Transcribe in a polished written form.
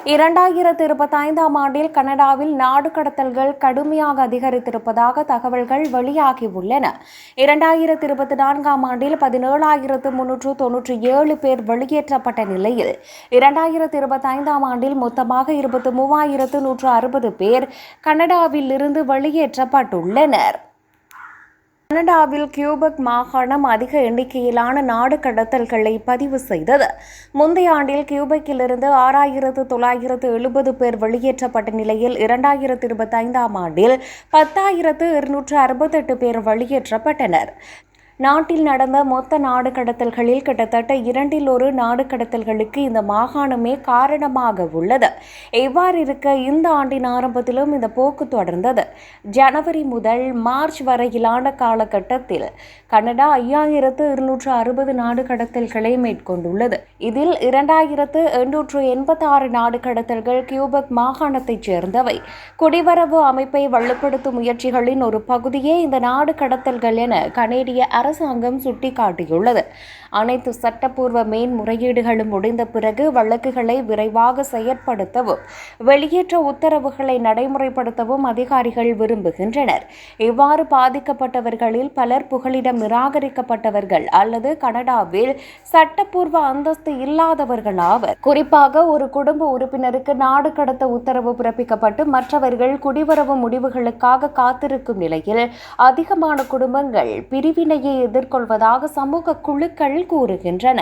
2025ஆம் ஆண்டில் கனடாவில் நாடு கடத்தல்கள் கடுமையாக அதிகரித்திருப்பதாக தகவல்கள் வெளியாகியுள்ளன. 2024ஆம் ஆண்டில் 17,397 பேர் வெளியேற்றப்பட்ட நிலையில் 2025ஆம் ஆண்டில் மொத்தமாக 23,160 பேர் கனடாவில் இருந்து வெளியேற்றப்பட்டுள்ளனர். கனடாவில் கியூபெக் மாகாணம் அதிக எண்ணிக்கையிலான நாடு கடத்தல்களை பதிவு செய்தது. முந்தைய ஆண்டில் கியூபெக்கிலிருந்து 6,970 பேர் வெளியேற்றப்பட்ட நிலையில் 2025ஆம் ஆண்டில் 10,268 பேர் வெளியேற்றப்பட்டனர். நாட்டில் நடந்த மொத்த நாடு கடத்தல்களில் கிட்டத்தட்ட 1/2 நாடு கடத்தல்களுக்கு இந்த மாகாணமே காரணமாக உள்ளது. இவ்வாறு இருக்க இந்த ஆண்டின் ஆரம்பத்திலும் இந்த போக்கு தொடர்ந்தது. ஜனவரி முதல் மார்ச் வரையிலான காலகட்டத்தில் கனடா 5,260 நாடு கடத்தல்களை மேற்கொண்டுள்ளது. இதில் 2,886 நாடு கடத்தல்கள் கியூபெக் மாகாணத்தைச் சேர்ந்தவை. குடிவரவு அமைப்பை வலுப்படுத்தும் முயற்சிகளின் ஒரு பகுதியே இந்த நாடு கடத்தல்கள் என கனேடிய அரசாங்கம் சுட்டிக்காட்டியுள்ளது. அனைத்து சட்டப்பூர்வ மேன்முறையீடுகளும் முடிந்த பிறகு வழக்குகளை விரைவாக செயற்படுத்தவும் வெளியேற்ற உத்தரவுகளை நடைமுறைப்படுத்தவும் அதிகாரிகள் விரும்புகின்றனர். இவ்வாறு பாதிக்கப்பட்டவர்களில் பலர் புகலிடம் நிராகரிக்கப்பட்டவர்கள் அல்லது கனடாவில் சட்டப்பூர்வ அந்தஸ்து இல்லாதவர்கள் ஆவர். குறிப்பாக ஒரு குடும்ப உறுப்பினருக்கு நாடு கடத்த உத்தரவு பிறப்பிக்கப்பட்டு மற்றவர்கள் குடிவரவு முடிவுகளுக்காக காத்திருக்கும் நிலையில் அதிகமான குடும்பங்கள் பிரிவினையை எதிர்கொள்வதாக சமூக குழுக்கள் கூறுகின்றன.